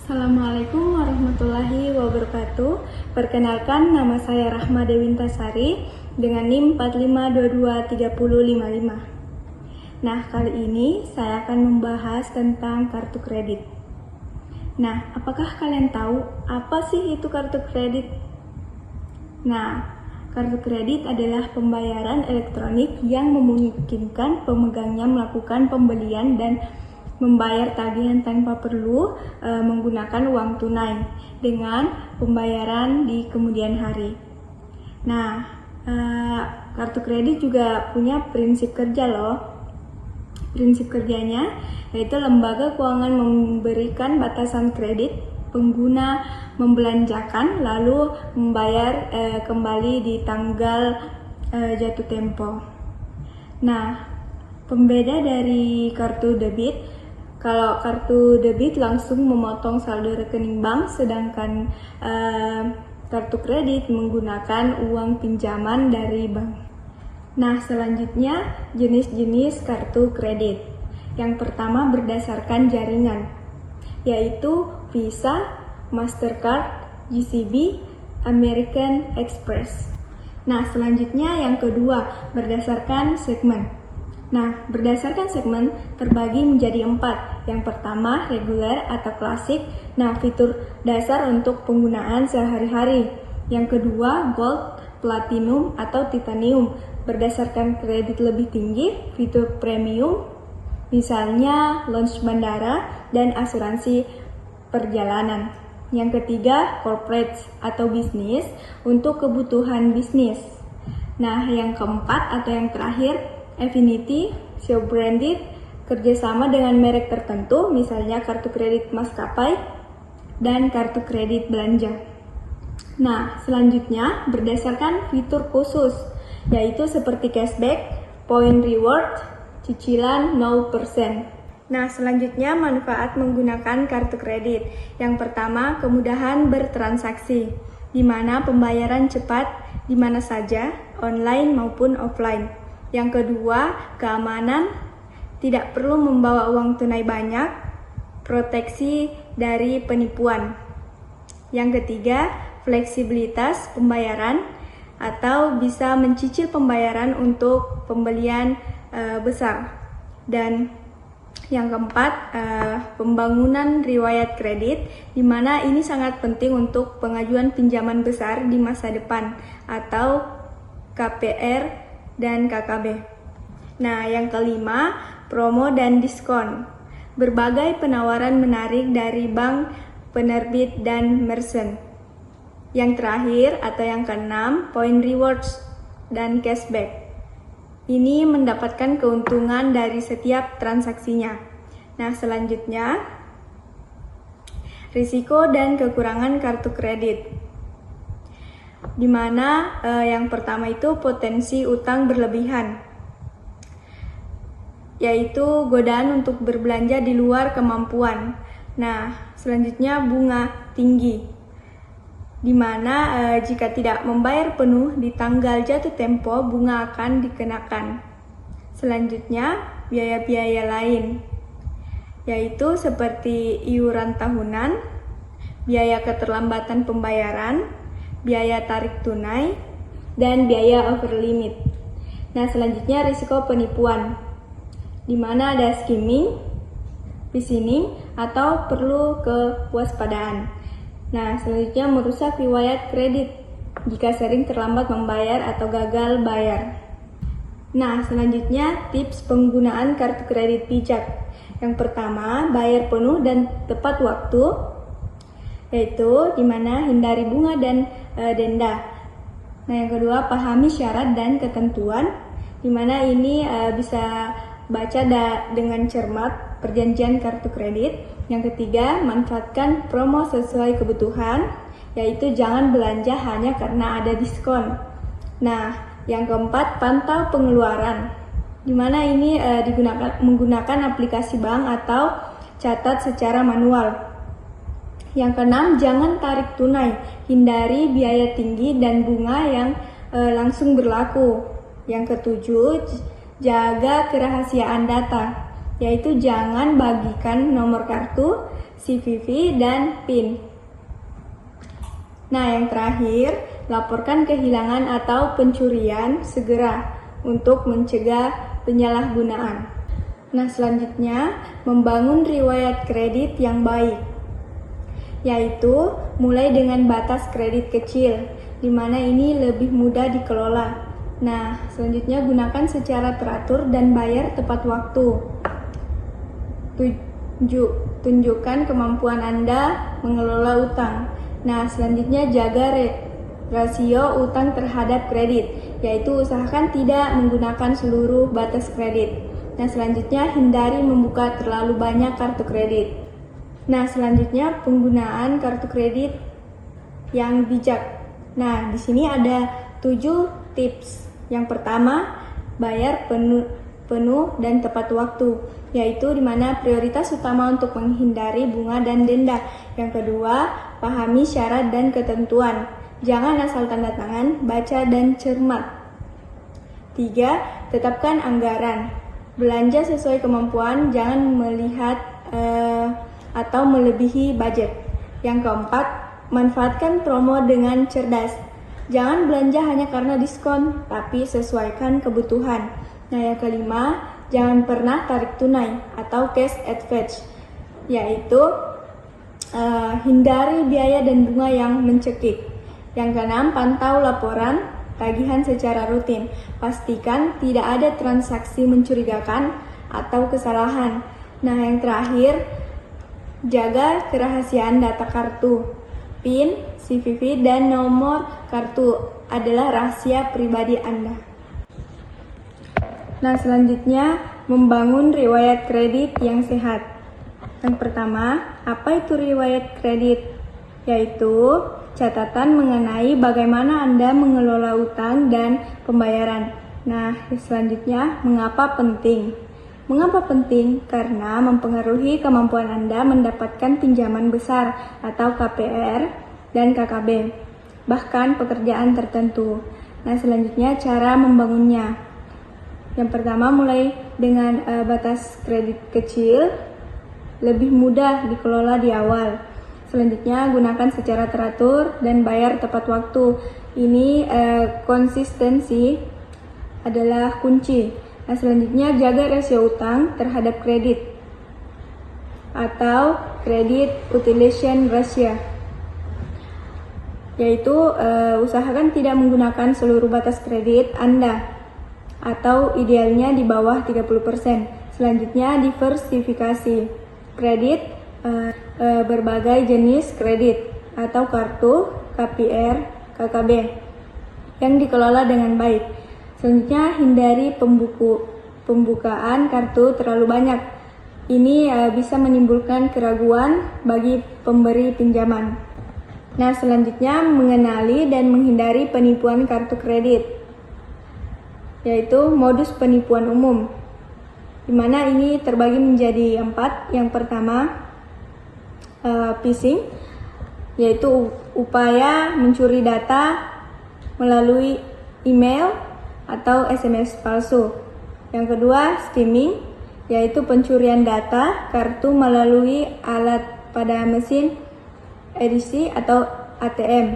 Assalamualaikum warahmatullahi wabarakatuh. Perkenalkan, nama saya Rahma Dewintasari dengan NIM 45223055. Nah, kali ini saya akan membahas tentang kartu kredit. Nah, apakah kalian tahu apa sih itu kartu kredit? Nah, kartu kredit adalah pembayaran elektronik yang memungkinkan pemegangnya melakukan pembelian dan membayar tagihan tanpa perlu menggunakan uang tunai dengan pembayaran di kemudian hari. Nah, kartu kredit juga punya prinsip kerja loh. Prinsip kerjanya yaitu lembaga keuangan memberikan batasan kredit, pengguna membelanjakan lalu membayar kembali di tanggal jatuh tempo. Nah, pembeda dari kartu debit, kalau kartu debit langsung memotong saldo rekening bank, sedangkan kartu kredit menggunakan uang pinjaman dari bank. Nah, selanjutnya jenis-jenis kartu kredit. Yang pertama berdasarkan jaringan, yaitu Visa, Mastercard, GCB, American Express. Nah, selanjutnya yang kedua berdasarkan segmen. Nah, berdasarkan segmen terbagi menjadi 4. Yang pertama, reguler atau klasik. Nah, fitur dasar untuk penggunaan sehari-hari. Yang kedua, gold, platinum atau titanium. Berdasarkan kredit lebih tinggi, fitur premium. Misalnya, launch bandara dan asuransi perjalanan. Yang ketiga, corporate atau bisnis untuk kebutuhan bisnis. Nah, yang keempat atau yang terakhir, affinity, show branded, kerjasama dengan merek tertentu, misalnya kartu kredit maskapai dan kartu kredit belanja. Nah, selanjutnya berdasarkan fitur khusus, yaitu seperti cashback, point reward, cicilan 0%. Nah, selanjutnya manfaat menggunakan kartu kredit. Yang pertama, kemudahan bertransaksi, di mana pembayaran cepat di mana saja, online maupun offline. Yang kedua, keamanan, tidak perlu membawa uang tunai banyak, proteksi dari penipuan. Yang ketiga, fleksibilitas pembayaran atau bisa mencicil pembayaran untuk pembelian besar. Dan yang keempat, pembangunan riwayat kredit, di mana ini sangat penting untuk pengajuan pinjaman besar di masa depan atau KPR dan KKB. Nah, yang kelima, promo dan diskon. Berbagai penawaran menarik dari bank, penerbit, dan merchant. Yang terakhir atau yang keenam, point rewards dan cashback. Ini mendapatkan keuntungan dari setiap transaksinya. Nah, selanjutnya, risiko dan kekurangan kartu kredit. Di mana yang pertama itu potensi utang berlebihan, yaitu godaan untuk berbelanja di luar kemampuan. Nah, selanjutnya bunga tinggi, di mana jika tidak membayar penuh di tanggal jatuh tempo, bunga akan dikenakan. Selanjutnya, biaya-biaya lain, yaitu seperti iuran tahunan, biaya keterlambatan pembayaran, biaya tarik tunai, dan biaya over limit. Nah, selanjutnya risiko penipuan, di mana ada skimming, phishing, atau perlu kewaspadaan. Nah, selanjutnya merusak riwayat kredit jika sering terlambat membayar atau gagal bayar. Nah, selanjutnya tips penggunaan kartu kredit bijak. Yang pertama, bayar penuh dan tepat waktu, yaitu di mana hindari bunga dan denda. Nah, yang kedua, pahami syarat dan ketentuan, di mana ini bisa baca dengan cermat perjanjian kartu kredit. Yang ketiga, manfaatkan promo sesuai kebutuhan, yaitu jangan belanja hanya karena ada diskon. Nah, yang keempat, pantau pengeluaran, di mana ini menggunakan aplikasi bank atau catat secara manual. Yang keenam, jangan tarik tunai, hindari biaya tinggi dan bunga yang langsung berlaku. Yang ketujuh, jaga kerahasiaan data, yaitu jangan bagikan nomor kartu, CVV, dan PIN. Nah, yang terakhir, laporkan kehilangan atau pencurian segera untuk mencegah penyalahgunaan. Nah, selanjutnya, membangun riwayat kredit yang baik, yaitu mulai dengan batas kredit kecil, di mana ini lebih mudah dikelola. Nah, selanjutnya gunakan secara teratur dan bayar tepat waktu. Tunjukkan kemampuan Anda mengelola utang. Nah, selanjutnya jaga rasio utang terhadap kredit, yaitu usahakan tidak menggunakan seluruh batas kredit. Nah, selanjutnya hindari membuka terlalu banyak kartu kredit. Nah, selanjutnya penggunaan kartu kredit yang bijak. Nah, di sini ada 7 tips. Yang pertama, bayar penuh dan tepat waktu, yaitu di mana prioritas utama untuk menghindari bunga dan denda. Yang kedua, pahami syarat dan ketentuan. Jangan asal tanda tangan, baca dan cermat. 3. Tetapkan anggaran. Belanja sesuai kemampuan, jangan melihat atau melebihi budget. Yang keempat, manfaatkan promo dengan cerdas. Jangan belanja hanya karena diskon, tapi sesuaikan kebutuhan. Nah, yang kelima, jangan pernah tarik tunai atau cash advance, yaitu hindari biaya dan bunga yang mencekik. Yang keenam, pantau laporan tagihan secara rutin. Pastikan tidak ada transaksi mencurigakan atau kesalahan. Nah, yang terakhir, jaga kerahasiaan data kartu. PIN, CVV, dan nomor kartu adalah rahasia pribadi Anda. Nah, selanjutnya membangun riwayat kredit yang sehat. Yang pertama, apa itu riwayat kredit? Yaitu catatan mengenai bagaimana Anda mengelola utang dan pembayaran. Nah, selanjutnya, mengapa penting? Mengapa penting? Karena mempengaruhi kemampuan Anda mendapatkan pinjaman besar atau KPR dan KKB, bahkan pekerjaan tertentu. Nah, selanjutnya cara membangunnya. Yang pertama, mulai dengan batas kredit kecil, lebih mudah dikelola di awal. Selanjutnya, gunakan secara teratur dan bayar tepat waktu. Ini konsistensi adalah kunci. Nah, selanjutnya, jaga rasio utang terhadap kredit atau credit utilization ratio, yaitu usahakan tidak menggunakan seluruh batas kredit Anda atau idealnya di bawah 30%. Selanjutnya, diversifikasi kredit, berbagai jenis kredit atau kartu, KPR, KKB yang dikelola dengan baik. Selanjutnya, hindari pembukaan kartu terlalu banyak. Ini bisa menimbulkan keraguan bagi pemberi pinjaman. Nah, selanjutnya mengenali dan menghindari penipuan kartu kredit, yaitu modus penipuan umum, di mana ini terbagi menjadi 4. Yang pertama, phishing, yaitu upaya mencuri data melalui email atau SMS palsu. Yang kedua, skimming, yaitu pencurian data kartu melalui alat pada mesin edisi atau ATM.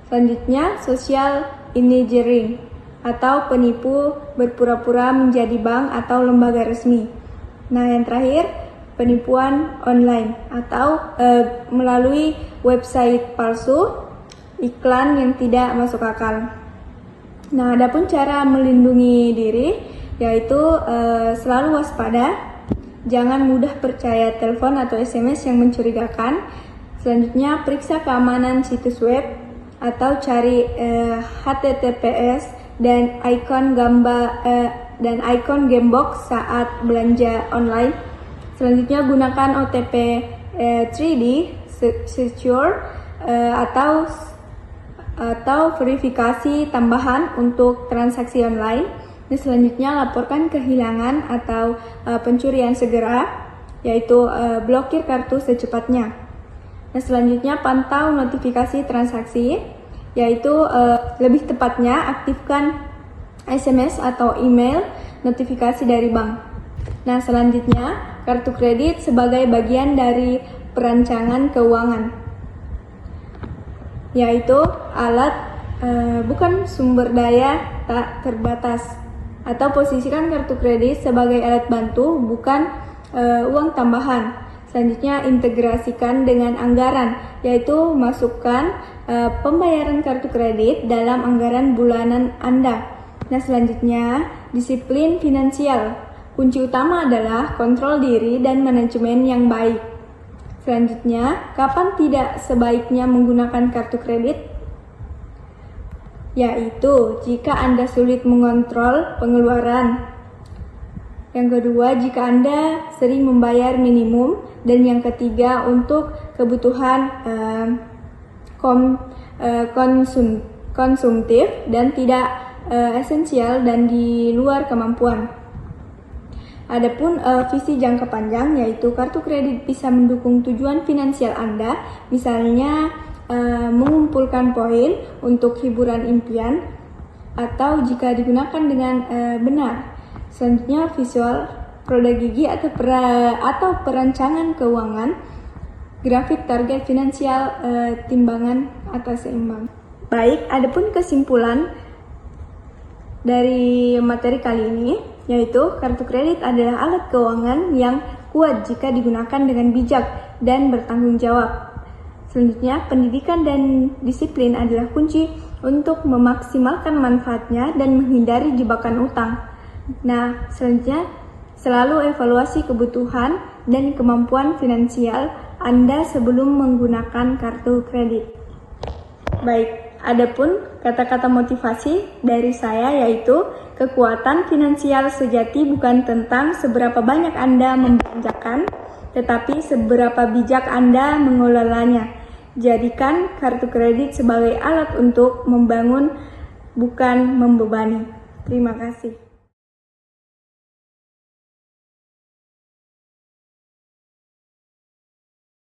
Selanjutnya, social engineering atau penipu berpura-pura menjadi bank atau lembaga resmi. Nah, yang terakhir, penipuan online atau melalui website palsu, iklan yang tidak masuk akal. Nah, adapun cara melindungi diri, yaitu selalu waspada, jangan mudah percaya telepon atau SMS yang mencurigakan. Selanjutnya, periksa keamanan situs web atau cari HTTPS dan ikon gembok saat belanja online. Selanjutnya, gunakan OTP 3D secure atau verifikasi tambahan untuk transaksi online. Dan selanjutnya, laporkan kehilangan atau pencurian segera, yaitu blokir kartu secepatnya. Nah, selanjutnya, pantau notifikasi transaksi, yaitu lebih tepatnya aktifkan SMS atau email notifikasi dari bank. Nah, selanjutnya, kartu kredit sebagai bagian dari perancangan keuangan, yaitu alat bukan sumber daya tak terbatas, atau posisikan kartu kredit sebagai alat bantu bukan uang tambahan. Selanjutnya, integrasikan dengan anggaran, yaitu masukkan pembayaran kartu kredit dalam anggaran bulanan Anda. Nah, selanjutnya, disiplin finansial. Kunci utama adalah kontrol diri dan manajemen yang baik. Selanjutnya, kapan tidak sebaiknya menggunakan kartu kredit? Yaitu jika Anda sulit mengontrol pengeluaran. Yang kedua, jika Anda sering membayar minimum. Dan yang ketiga, untuk kebutuhan konsumtif dan tidak esensial dan di luar kemampuan. Adapun visi jangka panjang, yaitu kartu kredit bisa mendukung tujuan finansial Anda, misalnya mengumpulkan poin untuk hiburan impian, atau jika digunakan dengan benar. Selanjutnya, visual produk gigi atau perancangan keuangan, grafik target finansial, timbangan atau seimbang. Baik, adapun kesimpulan dari materi kali ini, yaitu kartu kredit adalah alat keuangan yang kuat jika digunakan dengan bijak dan bertanggung jawab. Selanjutnya, pendidikan dan disiplin adalah kunci untuk memaksimalkan manfaatnya dan menghindari jebakan utang. Nah, selanjutnya, selalu evaluasi kebutuhan dan kemampuan finansial Anda sebelum menggunakan kartu kredit. Baik, adapun kata-kata motivasi dari saya, yaitu kekuatan finansial sejati bukan tentang seberapa banyak Anda membelanjakan, tetapi seberapa bijak Anda mengelolanya. Jadikan kartu kredit sebagai alat untuk membangun, bukan membebani. Terima kasih.